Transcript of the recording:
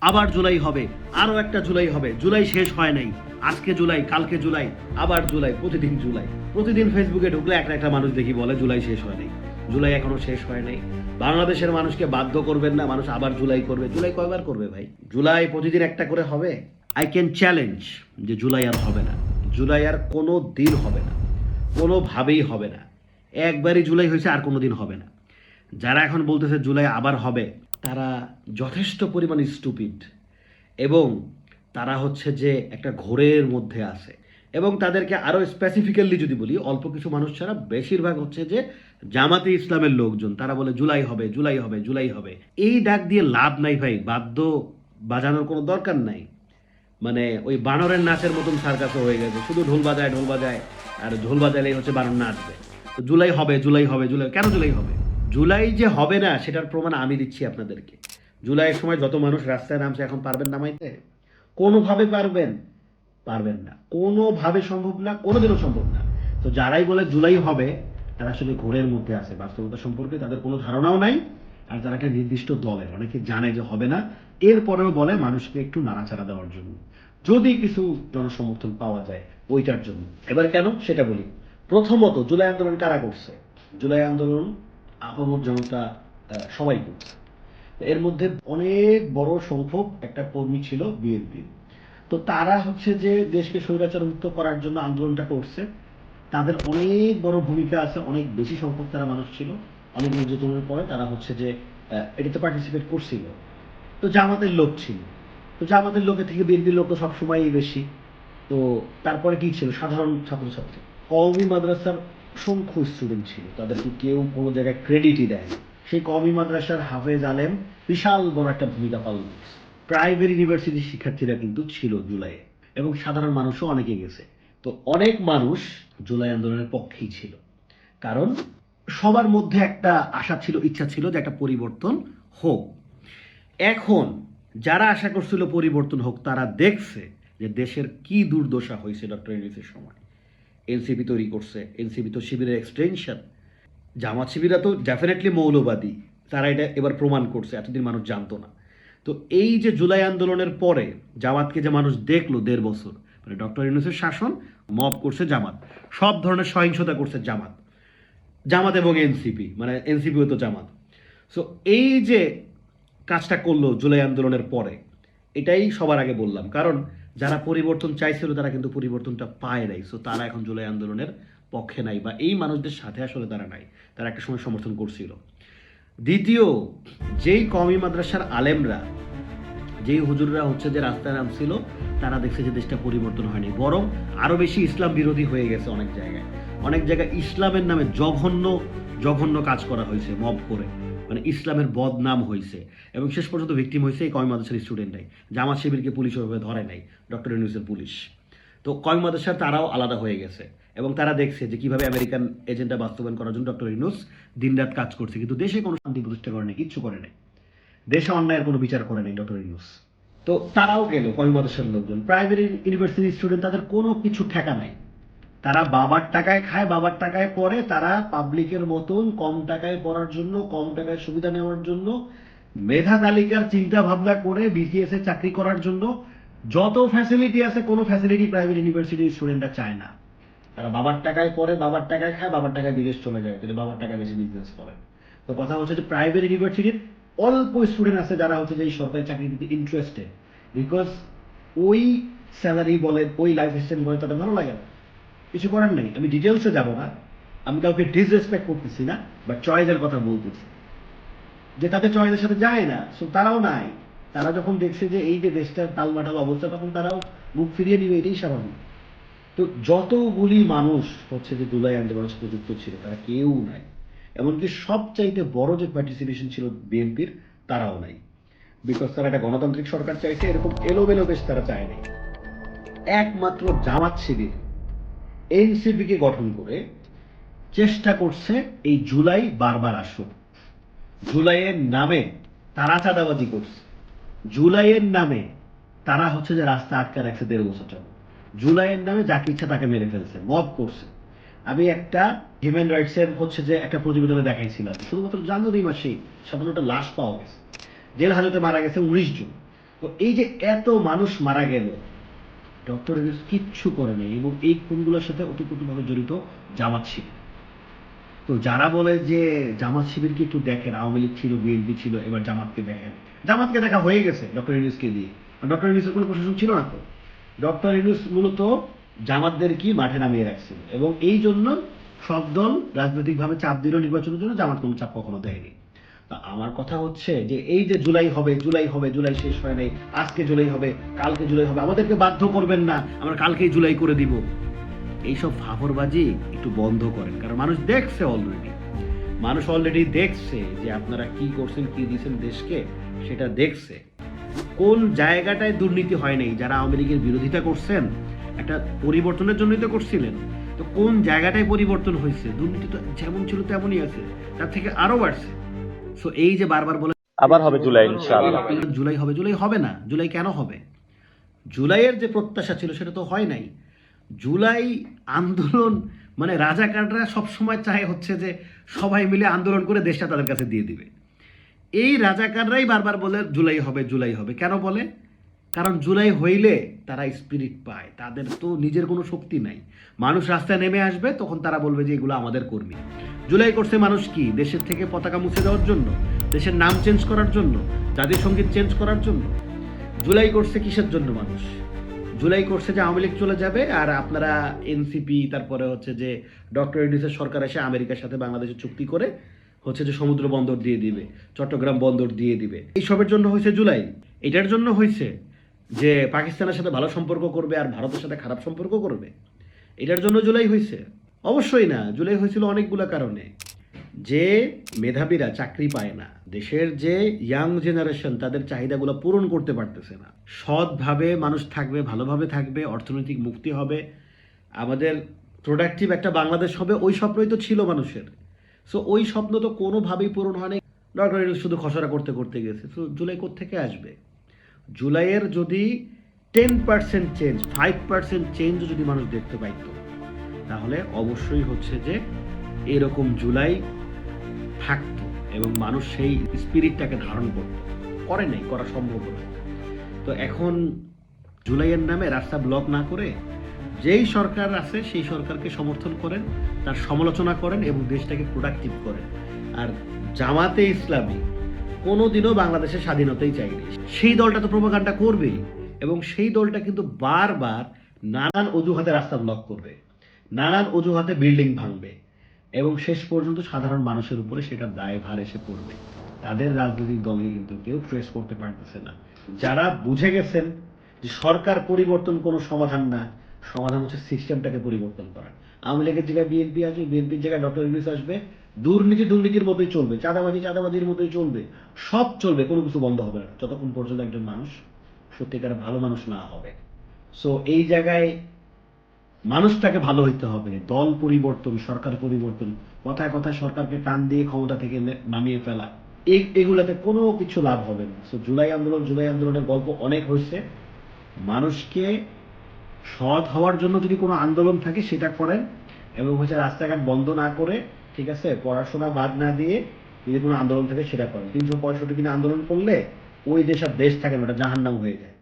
আবার জুলাই হবে, আরো একটা জুলাই হবে, জুলাই শেষ হয় নাই, আজকে জুলাই, কালকে জুলাই, আবার জুলাই, প্রতিদিন জুলাই। প্রতিদিন ফেসবুকে ঢুকলে একটা একটা মানুষ দেখি বলে জুলাই শেষ হয় নাই, জুলাই এখনো শেষ হয় নাই। বাংলাদেশের মানুষকে বাধ্য করবেন না, মানুষ আবার জুলাই করবে। জুলাই কয়বার করবে ভাই? জুলাই প্রতিদিন একটা করে হবে? আই ক্যান চ্যালেঞ্জ যে জুলাই আর হবে না, জুলাই আর কোনো দিন হবে না, কোনোভাবেই হবে না। একবারই জুলাই হয়েছে, আর কোনো দিন হবে না। যারা এখন বলতেছে জুলাই আবার হবে, তারা যথেষ্ট পরিমাণ স্টুপিড, এবং তারা হচ্ছে যে একটা ঘোরের মধ্যে আছে। এবং তাদেরকে আরও স্পেসিফিক্যালি যদি বলি, অল্প কিছু মানুষ ছাড়া বেশিরভাগ হচ্ছে যে জামাতে ইসলামের লোকজন, তারা বলে জুলাই হবে, জুলাই হবে, জুলাই হবে। এই ডাক দিয়ে লাভ নাই ভাই, বাদ্য বাজানোর কোনো দরকার নাই। মানে ওই বানরের নাচের মতন সার্কাসও হয়ে গেছে, শুধু ঢোল বাজায় ঢোল বাজায়, আর ঢোল বাজালেই হচ্ছে বানর নাচবে। তো জুলাই হবে, জুলাই হবে, জুলাই কেন জুলাই হবে? জুলাই যে হবে না সেটার প্রমাণ আমি দিচ্ছি আপনাদেরকে। জুলাইয়ের সময় যত মানুষ রাস্তায় নামছে, এখন পারবেন নামাইতে? কোনোভাবে পারবেন? পারবেন না, কোনোভাবে সম্ভব না, কোনোদিনও সম্ভব না। তো যারাই বলে জুলাই হবে, তারা আসলে ঘোরের মধ্যে আছে, বাস্তবতা সম্পর্কে তাদের কোনো ধারণাও নাই। আর তারা একটা নির্দিষ্ট দলের, অনেকে জানে যে হবে না, এরপরেও বলে মানুষকে একটু নাড়াচাড়া দেওয়ার জন্য, যদি কিছু জনসমর্থন পাওয়া যায় ওইটার জন্য। এবার কেন সেটা বলি। প্রথমত, জুলাই আন্দোলন কারা করছে? জুলাই আন্দোলন আপামর জনতা সবাই করছে। এর মধ্যে অনেক বড় সংখ্যক একটা কর্মী ছিল বিএনপি। তো তারা হচ্ছে যে দেশকে স্বৈরাচার মুক্ত করার জন্য আন্দোলনটা করছে। তাদের অনেক বড় ভূমিকা আছে, অনেক বেশি সংখ্যক তারা মানুষ ছিল। অনেক নির্যাতনের পরে তারা হচ্ছে যে এটাতে পার্টিসিপেট করছিল। তো জামাতের লোক ছিল। তো জামাতের লোকের থেকে বিএনপির লোক তো সবসময়ই বেশি। তো তারপরে কি ছিল? সাধারণ ছাত্রছাত্রী, কওমি মাদ্রাসার অসংখ্য স্টুডেন্ট ছিল, তাদেরকে কেউ কোনো জায়গায় ক্রেডিটই দেয় না। সেই কওমি মাদ্রাসার হাফেজ আলেম বিশাল বড় একটা ভূমিকা পালন করছে। প্রাইভেট ইউনিভার্সিটির শিক্ষার্থীরা কিন্তু ছিল জুলাইয়ে, এবং সাধারণ মানুষও অনেকে গেছে। তো অনেক মানুষ জুলাই আন্দোলনের পক্ষেই ছিল, কারণ সবার মধ্যে একটা আশা ছিল, ইচ্ছা ছিল যে একটা পরিবর্তন হোক। এখন যারা আশা করছিল পরিবর্তন হোক, তারা দেখছে যে দেশের কি দুর্দশা হয়েছে ডক্টর ইউনূসের সময়। এনসিপি তৈরি করছে, এনসিপি তো শিবিরের এক্সটেনশন। জামাত শিবিরা তো ডেফিনেটলি মৌলবাদী, তারা এটা এবার প্রমাণ করছে, এতদিন মানুষ জানতো না। তো এই যে জুলাই আন্দোলনের পরে জামাতকে যে মানুষ দেখলো 1.5 বছর, মানে ডক্টর ইউনূসের শাসন, মব করছে জামাত, সব ধরনের সহিংসতা করছে জামাত, জামাত এবং এনসিপি, মানে এনসিপিও তো জামাত। সো এই যে কাজটা করলো জুলাই আন্দোলনের পরে, এটাই সবার আগে বললাম, কারণ যারা পরিবর্তন চাইছিল তারা কিন্তু পরিবর্তনটা পায় নাই। সো তারা এখন জুলাই আন্দোলনের পক্ষে নাই, বা এই মানুষদের সাথে আসলে তারা নাই, তারা একটা সময় সমর্থন করছিল। দ্বিতীয়, যেই কওমি মাদ্রাসার আলেমরা, যেই হুজুররা হচ্ছে যে রাস্তায় নামছিল, তারা দেখছে যে দেশটা পরিবর্তন হয়নি, বরং আরো বেশি ইসলাম বিরোধী হয়ে গেছে। অনেক জায়গায়, অনেক জায়গায় ইসলামের নামে জঘন্য জঘন্য কাজ করা হয়েছে মব করে, মানে ইসলামের বদনাম হয়েছে। এবং শেষ পর্যন্ত ভিকটিম হয়েছে এই কওমি মাদ্রাসার স্টুডেন্টরাই। জামাত শিবিরকে পুলিশ ওইভাবে ধরে নাই, ডক্টর ইউনূসের পুলিশ। তো কওমি মাদ্রাসার তারাও আলাদা হয়ে গেছে, এবং তারা দেখছে যে কিভাবে আমেরিকান এজেন্ডা বাস্তবায়ন করার জন্য ডক্টর ইউনূস দিনরাত কাজ করছে, কিন্তু দেশে কোনো শান্তি প্রতিষ্ঠা করে নাই, কিচ্ছু করে নাই। দেশে অন্যায়ের কোনো বিচার করে নাই ডক্টর ইউনূস। তো তারাও গেল, কওমি মাদ্রাসার লোকজন, প্রাইভেট ইউনিভার্সিটি স্টুডেন্ট, তাদের কোনো কিছু ঠেকা নাই। তারা বাবার টাকায় খায়, বাবার টাকায় পড়ে, তারা পাবলিকের মতন কম টাকায় পড়ার জন্য, কম টাকায় সুবিধা নেওয়ার জন্য, মেধা তালিকার চিন্তা ভাবনা করে বিসিএস এ চাকরি করার জন্য যত ফ্যাসিলিটি আছে, কোনো ফ্যাসিলিটি প্রাইভেট ইউনিভার্সিটির স্টুডেন্টরা চায় না। তারা বাবার টাকায় পড়ে, বাবার টাকায় খায়, বাবার টাকায় বিদেশ চলে যায়, কিন্তু বাবার টাকায় বেশি বিজনেস করে। তো কথা হচ্ছে যে প্রাইভেট ইউনিভার্সিটির অল্প স্টুডেন্ট আছে যারা হচ্ছে যে এই সরকারি চাকরি দিতে ইন্টারেস্টেড, বিকজ ওই স্যালারি বলে, ওই লাইফ স্টাইল বলে তাদের ভালো লাগে না। কিছু করার নেই, আমি ডিটেলসে যাব না, আমি কাউকে ডিসরেসপেক্ট করতেছি না, বাট চয়েসের কথা বলতেছি যে তাদের চয়েসের সাথে যায় না, সো তারাও নাই। তারা যখন দেখছে যে এই যে দেশটার তালমাটাল অবস্থা, তখন তারাও মুখ ফিরিয়ে নিবে, এটাই স্বাভাবিক। তো যতগুলি মানুষ হচ্ছে যে জুলাই আন্দোলনের সাথে যুক্ত ছিল, তারা কেউ নাই। এমনকি সবচাইতে বড় যে পার্টিসিপেশন ছিল বিএনপির, তারাও নাই, বিকজ তারা একটা গণতান্ত্রিক সরকার চাইছে, এরকম এলোমেলো দেশ তারা চায় নাই। একমাত্র জামাত শিবির এনসিপিকে গঠন করে চেষ্টা করছে এই জুলাই বারবার আসুক। জুলাইয়ের নামে তারা চাঁদাবাজি করছে, জুলাইয়ের নামে তারা হচ্ছে যে রাস্তা আটকে রাখছে 1.5 বছর জন্য, জুলাইয়ের নামে যাকে ইচ্ছা তাকে মেরে ফেলছে, মব করছে। আমি একটা হিউম্যান রাইটস এর হচ্ছে যে একটা প্রতিবেদনে দেখাইছিলাম, শুধুমাত্র জানুয়ারি মাসেই 57টা লাশ পাওয়া গেছে, জেল হাজতে মারা গেছে 19 জন। তো এই যে এত মানুষ মারা গেল, ডক্টর ইউনূস কিচ্ছু করে নেই, এবং এই খুনগুলোর সাথে ওতপ্রোতভাবে জড়িত জামাত শিবির। তো যারা বলে যে জামাত শিবিরকে একটু দেখেন, আওয়ামী লীগ ছিল, বিএনপি ছিল, এবার জামাতকে দেখেন, জামাতকে দেখা হয়ে গেছে ডক্টর ইউনূসকে দিয়ে। ডক্টর ইউনূসের কোনো প্রশাসন ছিল না তো। ডক্টর ইউনূস মূলত জামাতদের কি মাঠে নামিয়ে রাখছিল, এবং এই জন্য সব দল রাজনৈতিকভাবে চাপ দিল নির্বাচনের জন্য, জামাত কোনো চাপ কখনো দেয়নি। তা আমার কথা হচ্ছে যে এই যে জুলাই হবে, জুলাই হবে, জুলাই শেষ হয় নাই, আজকে জুলাই হবে, কালকে জুলাই হবে, আমাদেরকে বাধ্য করবেন না আমরা কালকেই জুলাই করে দিব, এইসব ফাফরবাজি একটু বন্ধ করেন। কারণ মানুষ দেখছে অলরেডি, মানুষ অলরেডি দেখছে যে আপনারা কি করছেন, কি দিয়েছেন দেশকে, সেটা দেখছে। কোন জায়গাটায় দুর্নীতি হয় নাই? যারা আওয়ামী লীগের বিরোধিতা করছেন একটা পরিবর্তনের জন্যই তো করছিলেন, তো কোন জায়গাটায় পরিবর্তন হয়েছে? দুর্নীতি তো যেমন ছিল তেমনই আছে, তার থেকে আরো বাড়ছে। সো এই যে বারবার বলে আবার হবে জুলাই ইনশাআল্লাহ। জুলাই হবে, জুলাই হবে না। জুলাই কেন হবে? জুলাইয়ের যে প্রত্যাশা ছিল সেটা তো হয় নাই। জুলাই আন্দোলন মানে রাজাকাররা সবসময় চায় হচ্ছে যে সবাই মিলে আন্দোলন করে দেশটা তাদের কাছে দিয়ে দিবে। এই রাজাকাররাই বারবার বলে জুলাই হবে, জুলাই হবে। কেন বলে? কারণ জুলাই হইলে তারা স্পিরিট পায়, তাদের তো নিজের কোনো শক্তি নাই। মানুষ রাস্তায় নেমে আসবে, তখন তারা বলবে যে এগুলো আমাদের কর্মী। জুলাই করছে মানুষ কি? দেশের থেকে পতাকা মুছে দেওয়ার জন্য, দেশের নাম চেঞ্জ করার জন্য, জাতীয় সঙ্গীত চেঞ্জ করার জন্য। জুলাই করছে কিসের জন্য মানুষ? জুলাই করছে যে আওয়ামী লীগ চলে যাবে, আর আপনারা এনসিপি, তারপরে হচ্ছে যে ডক্টর ইউনূসের সরকার এসে আমেরিকার সাথে বাংলাদেশের চুক্তি করে হচ্ছে যে সমুদ্র বন্দর দিয়ে দিবে, চট্টগ্রাম বন্দর দিয়ে দিবে। এইসবের জন্য হয়েছে জুলাই। এটার জন্য হয়েছে যে পাকিস্তানের সাথে ভালো সম্পর্ক করবে আর ভারতের সাথে খারাপ সম্পর্ক করবে, এটার জন্য জুলাই হয়েছে? অবশ্যই না। জুলাই হয়েছিল অনেকগুলো কারণে। যে মেধাবীরা চাকরি পায় না, দেশের যে ইয়াং জেনারেশন তাদের চাহিদাগুলো পূরণ করতে পারতেছে না, সৎভাবে মানুষ থাকবে, ভালোভাবে থাকবে, অর্থনৈতিক মুক্তি হবে, আমাদের প্রোডাক্টিভ একটা বাংলাদেশ হবে, ওই স্বপ্নই তো ছিল মানুষের। সো ওই স্বপ্ন তো কোনোভাবেই পূরণ হয়নি। ডক্টর ইউনূস শুধু খসড়া করতে করতে গেছে। তো জুলাই কোত্থেকে আসবে? জুলাইয়ের যদি 10% চেঞ্জ, 5% চেঞ্জ যদি মানুষ দেখতে পাইত, তাহলে অবশ্যই হচ্ছে যে এরকম জুলাই থাকতো এবং মানুষ সেই স্পিরিটটাকে ধারণ করত। করে নাই, করা সম্ভব না। তো এখন জুলাইয়ের নামে রাস্তা ব্লক না করে যেই সরকার আছে সেই সরকারকে সমর্থন করেন, তার সমালোচনা করেন এবং দেশটাকে প্রোডাক্টিভ করেন। আর জামাতে ইসলামী কোনোদিনও বাংলাদেশের স্বাধীনতাই চাইনি। সেই দলটা তো প্রোপাগান্ডা করবেই, এবং সেই দলটা কিন্তু বারবার নানান অজুহাতে রাস্তা ব্লক করবে, নানান অজুহাতে বিল্ডিং ভাঙবে, এবং শেষ পর্যন্ত সাধারণ মানুষের উপরে সেটার দায়ভার এসে পড়বে। তাদের রাজনৈতিক দলকে কিন্তু কেউ ট্রেস করতে পারতেছে না। যারা বুঝে গেছেন যে সরকার পরিবর্তন কোনো সমাধান না, সমাধান হচ্ছে সিস্টেমটাকে পরিবর্তন করা। আওয়ামী লীগের জায়গায় বিএনপি আসবে, বিএনপির জায়গায় ডক্টর ইউনূস আসবে, দুর্নীতি দুর্নীতির মতোই চলবে, চাঁদাবাজি চাঁদাবাজির মতোই চলবে, সব চলবে, কোনো কিছু বন্ধ হবে না যতক্ষণ পর্যন্ত একজন মানুষ সত্যিকার ভালো মানুষ না হবে। সো এই জায়গায় মানুষটাকে ভালো হইতে হবে। দল পরিবর্তন, সরকার পরিবর্তন, কথায় কথায় সরকারকে টান দিয়ে ক্ষমতা থেকে নামিয়ে ফেলা, এগুলাতে কোনো কিছু লাভ হবে না। সো জুলাই আন্দোলনের গল্প অনেক হয়েছে। মানুষকে সৎ হওয়ার জন্য যদি কোনো আন্দোলন থাকে সেটা করেন, এবং হচ্ছে রাস্তাঘাট বন্ধ না করে, ঠিক আছে, পড়াশোনা বাদ না দিয়ে যদি কোনো আন্দোলন থাকে সেটা করেন। 365 দিন আন্দোলন করলে ওই দেশ আর দেশ থাকে না, ওটা জাহান্নাম হয়ে যায়।